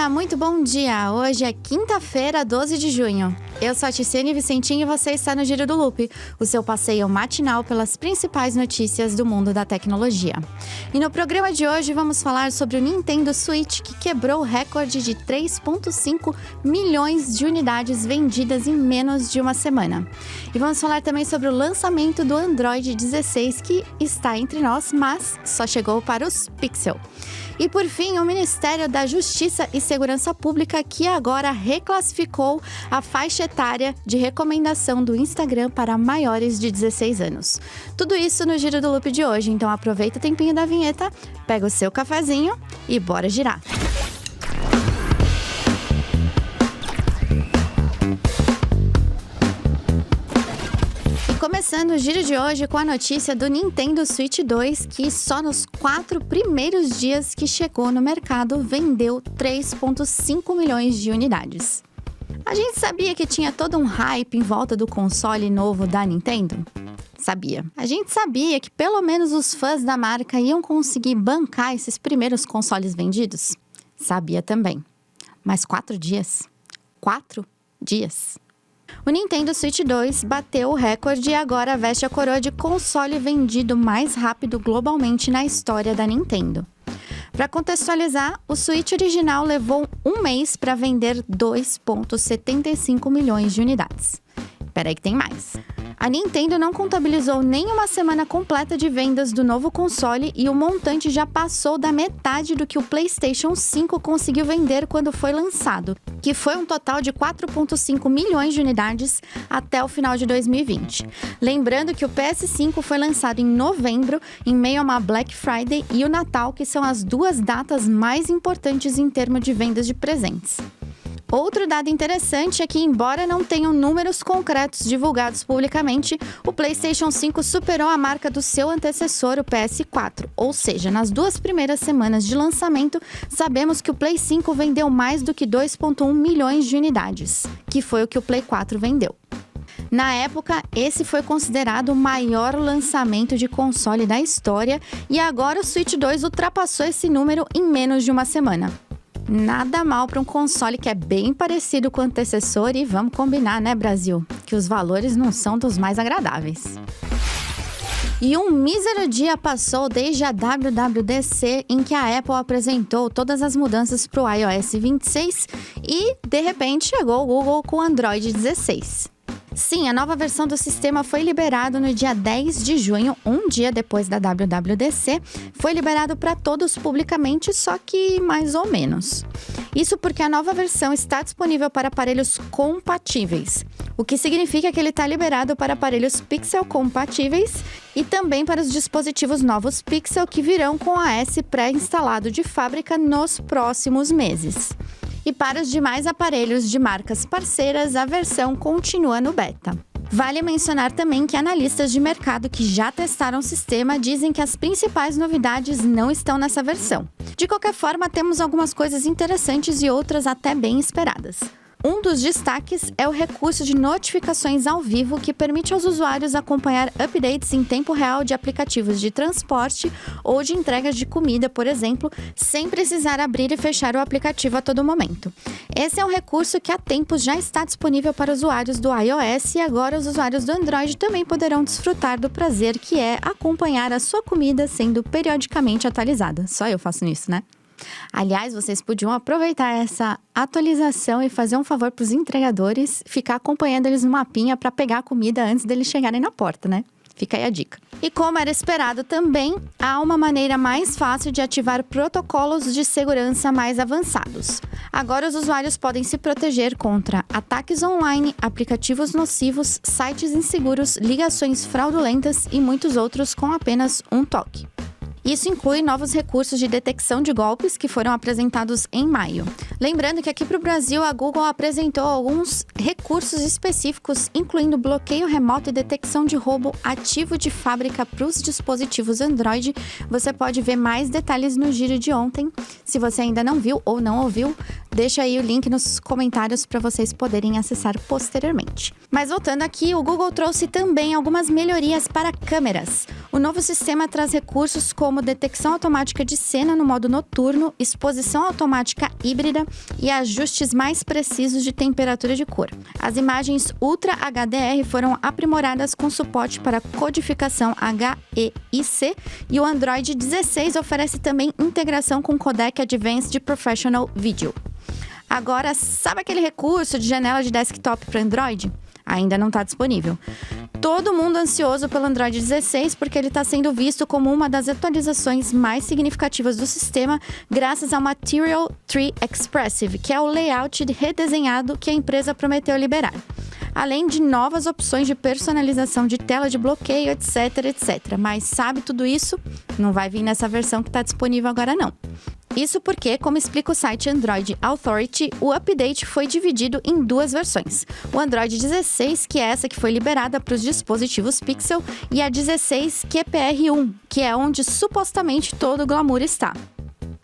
muito bom dia! Hoje é quinta-feira, 12 de junho. Eu sou a Tiziane Vicentinho e você está no Giro do Loop, o seu passeio matinal pelas principais notícias do mundo da tecnologia. E no programa de hoje vamos falar sobre o Nintendo Switch, que quebrou o recorde de 3,5 milhões de unidades vendidas em menos de uma semana. E vamos falar também sobre o lançamento do Android 16, que está entre nós, mas só chegou para os Pixel. E por fim, o Ministério da Justiça e Segurança Pública, que agora reclassificou a faixa etária de recomendação do Instagram para maiores de 16 anos. Tudo isso no Giro do Loop de hoje, então aproveita o tempinho da vinheta, pega o seu cafezinho e bora girar! Começando o giro de hoje com a notícia do Nintendo Switch 2, que só nos 4 primeiros dias que chegou no mercado vendeu 3,5 milhões de unidades. A gente sabia que tinha todo um hype em volta do console novo da Nintendo? Sabia. A gente sabia que pelo menos os fãs da marca iam conseguir bancar esses primeiros consoles vendidos? Sabia também. Mas 4 dias? 4 dias? O Nintendo Switch 2 bateu o recorde e agora veste a coroa de console vendido mais rápido globalmente na história da Nintendo. Para contextualizar, o Switch original levou um mês para vender 2,75 milhões de unidades. Peraí que tem mais. A Nintendo não contabilizou nem uma semana completa de vendas do novo console e o montante já passou da metade do que o PlayStation 5 conseguiu vender quando foi lançado, que foi um total de 4,5 milhões de unidades até o final de 2020. Lembrando que o PS5 foi lançado em novembro, em meio a uma Black Friday e o Natal, que são as duas datas mais importantes em termos de vendas de presentes. Outro dado interessante é que, embora não tenham números concretos divulgados publicamente, o PlayStation 5 superou a marca do seu antecessor, o PS4. Ou seja, nas 2 primeiras semanas de lançamento, sabemos que o Play 5 vendeu mais do que 2,1 milhões de unidades, que foi o que o Play 4 vendeu. Na época, esse foi considerado o maior lançamento de console da história e agora o Switch 2 ultrapassou esse número em menos de uma semana. Nada mal para um console que é bem parecido com o antecessor e vamos combinar, né, Brasil? Que os valores não são dos mais agradáveis. E um mísero dia passou desde a WWDC, em que a Apple apresentou todas as mudanças para o iOS 26 e, de repente, chegou o Google com o Android 16. Sim, a nova versão do sistema foi liberado no dia 10 de junho, um dia depois da WWDC. Foi liberado para todos publicamente, só que mais ou menos. Isso porque a nova versão está disponível para aparelhos compatíveis, o que significa que ele está liberado para aparelhos Pixel compatíveis e também para os dispositivos novos Pixel que virão com o OS pré-instalado de fábrica nos próximos meses. E para os demais aparelhos de marcas parceiras, a versão continua no beta. Vale mencionar também que analistas de mercado que já testaram o sistema dizem que as principais novidades não estão nessa versão. De qualquer forma, temos algumas coisas interessantes e outras até bem esperadas. Um dos destaques é o recurso de notificações ao vivo, que permite aos usuários acompanhar updates em tempo real de aplicativos de transporte ou de entregas de comida, por exemplo, sem precisar abrir e fechar o aplicativo a todo momento. Esse é um recurso que há tempos já está disponível para usuários do iOS e agora os usuários do Android também poderão desfrutar do prazer que é acompanhar a sua comida sendo periodicamente atualizada. Só eu faço isso, né? Aliás, vocês podiam aproveitar essa atualização e fazer um favor para os entregadores, ficar acompanhando eles no mapinha para pegar a comida antes deles chegarem na porta, né? Fica aí a dica. E como era esperado também, há uma maneira mais fácil de ativar protocolos de segurança mais avançados. Agora os usuários podem se proteger contra ataques online, aplicativos nocivos, sites inseguros, ligações fraudulentas e muitos outros com apenas um toque. Isso inclui novos recursos de detecção de golpes que foram apresentados em maio. Lembrando que aqui para o Brasil, a Google apresentou alguns recursos específicos, incluindo bloqueio remoto e detecção de roubo ativo de fábrica para os dispositivos Android. Você pode ver mais detalhes no giro de ontem. Se você ainda não viu ou não ouviu, Deixa aí o link nos comentários para vocês poderem acessar posteriormente. Mas voltando aqui, o Google trouxe também algumas melhorias para câmeras. O novo sistema traz recursos como detecção automática de cena no modo noturno, exposição automática híbrida e ajustes mais precisos de temperatura de cor. As imagens Ultra HDR foram aprimoradas com suporte para codificação HEIC e o Android 16 oferece também integração com o codec Advanced Professional Video. Agora, sabe aquele recurso de janela de desktop para Android? Ainda não está disponível. Todo mundo ansioso pelo Android 16 porque ele está sendo visto como uma das atualizações mais significativas do sistema graças ao Material Tree Expressive, que é o layout redesenhado que a empresa prometeu liberar. Além de novas opções de personalização de tela de bloqueio, etc, etc. Mas sabe tudo isso? Não vai vir nessa versão que está disponível agora não. Isso porque, como explica o site Android Authority, o update foi dividido em duas versões. O Android 16, que é essa que foi liberada para os dispositivos Pixel, e a 16 QPR1, que é onde supostamente todo o glamour está.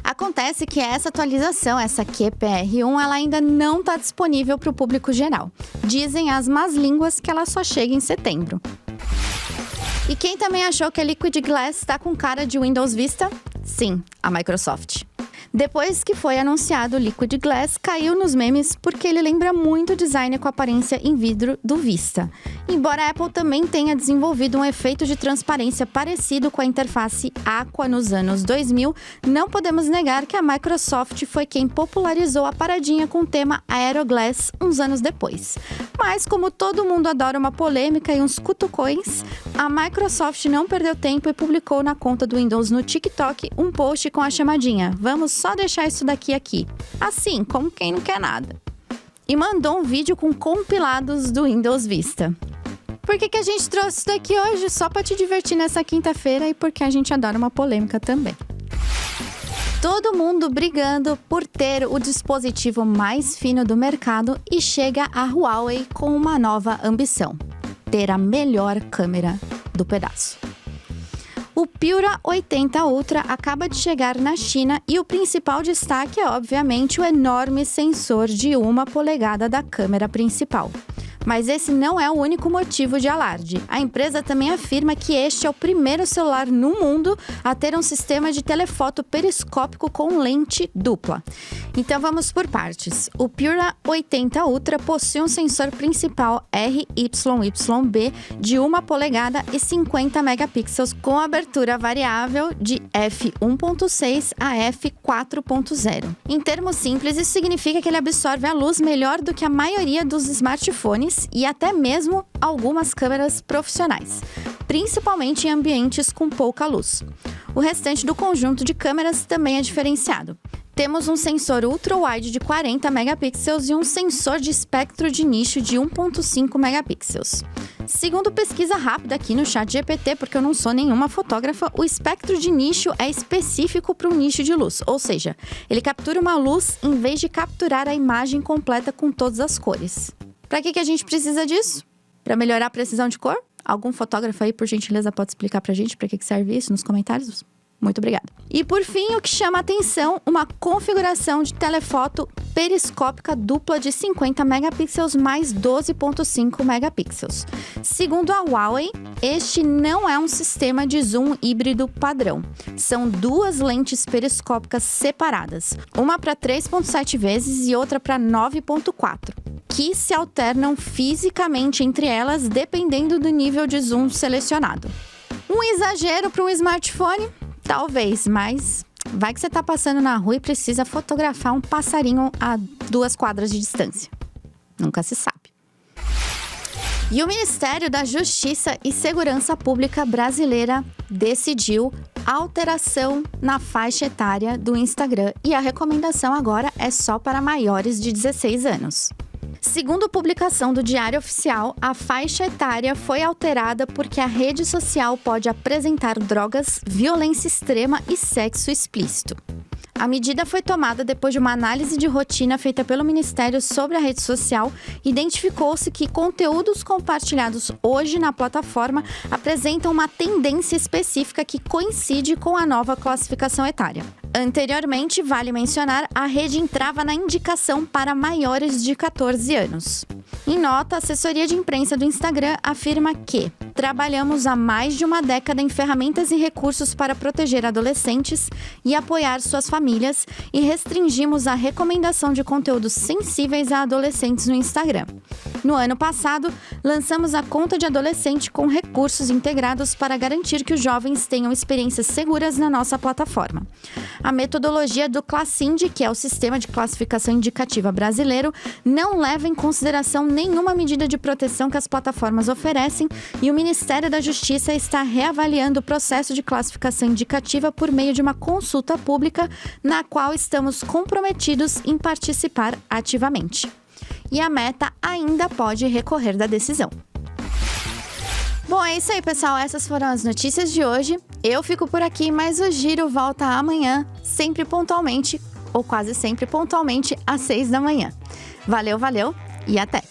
Acontece que essa atualização, essa QPR1, ela ainda não está disponível para o público geral. Dizem as más línguas que ela só chega em setembro. E quem também achou que a Liquid Glass está com cara de Windows Vista? Sim, a Microsoft. Depois que foi anunciado o Liquid Glass, caiu nos memes porque ele lembra muito o design com aparência em vidro do Vista. Embora a Apple também tenha desenvolvido um efeito de transparência parecido com a interface Aqua nos anos 2000, não podemos negar que a Microsoft foi quem popularizou a paradinha com o tema Aeroglass uns anos depois. Mas como todo mundo adora uma polêmica e uns cutucões, a Microsoft não perdeu tempo e publicou na conta do Windows no TikTok um post com a chamadinha "Vamos só deixar isso daqui aqui", assim, como quem não quer nada. E mandou um vídeo com compilados do Windows Vista. Por que a gente trouxe isso daqui hoje? Só para te divertir nessa quinta-feira e porque a gente adora uma polêmica também. Todo mundo brigando por ter o dispositivo mais fino do mercado e chega a Huawei com uma nova ambição: ter a melhor câmera do pedaço. O Pura 80 Ultra acaba de chegar na China e o principal destaque é, obviamente, o enorme sensor de 1 polegada da câmera principal. Mas esse não é o único motivo de alarde. A empresa também afirma que este é o primeiro celular no mundo a ter um sistema de telefoto periscópico com lente dupla. Então vamos por partes. O Pura 80 Ultra possui um sensor principal RYYB de 1 polegada e 50 megapixels com abertura variável de f1.6 a f4.0. Em termos simples, isso significa que ele absorve a luz melhor do que a maioria dos smartphones e até mesmo algumas câmeras profissionais, principalmente em ambientes com pouca luz. O restante do conjunto de câmeras também é diferenciado. Temos um sensor ultra-wide de 40 megapixels e um sensor de espectro de nicho de 1.5 megapixels. Segundo pesquisa rápida aqui no ChatGPT, porque eu não sou nenhuma fotógrafa, o espectro de nicho é específico para um nicho de luz, ou seja, ele captura uma luz em vez de capturar a imagem completa com todas as cores. Para que a gente precisa disso? Para melhorar a precisão de cor? Algum fotógrafo aí, por gentileza, pode explicar pra gente para que serve isso nos comentários? Muito obrigada. E por fim, o que chama a atenção, uma configuração de telefoto periscópica dupla de 50 megapixels mais 12.5 megapixels. Segundo a Huawei, este não é um sistema de zoom híbrido padrão. São duas lentes periscópicas separadas, uma para 3.7 vezes e outra para 9.4. que se alternam fisicamente entre elas dependendo do nível de zoom selecionado. Um exagero para um smartphone? Talvez, mas vai que você está passando na rua e precisa fotografar um passarinho a 2 quadras de distância. Nunca se sabe. E o Ministério da Justiça e Segurança Pública brasileira decidiu alteração na faixa etária do Instagram e a recomendação agora é só para maiores de 16 anos. Segundo publicação do Diário Oficial, a faixa etária foi alterada porque a rede social pode apresentar drogas, violência extrema e sexo explícito. A medida foi tomada depois de uma análise de rotina feita pelo Ministério sobre a rede social. Identificou-se que conteúdos compartilhados hoje na plataforma apresentam uma tendência específica que coincide com a nova classificação etária. Anteriormente, vale mencionar, a rede entrava na indicação para maiores de 14 anos. Em nota, a assessoria de imprensa do Instagram afirma que trabalhamos há mais de uma década em ferramentas e recursos para proteger adolescentes e apoiar suas famílias e restringimos a recomendação de conteúdos sensíveis a adolescentes no Instagram. No ano passado, lançamos a conta de adolescente com recursos integrados para garantir que os jovens tenham experiências seguras na nossa plataforma. A metodologia do Classind, que é o sistema de classificação indicativa brasileiro, não leva em consideração nenhuma medida de proteção que as plataformas oferecem e o Ministério da Justiça está reavaliando o processo de classificação indicativa por meio de uma consulta pública, na qual estamos comprometidos em participar ativamente. E a Meta ainda pode recorrer da decisão. Bom, é isso aí, pessoal. Essas foram as notícias de hoje. Eu fico por aqui, mas o Giro volta amanhã, sempre pontualmente, ou quase sempre pontualmente, às 6 da manhã. Valeu e até!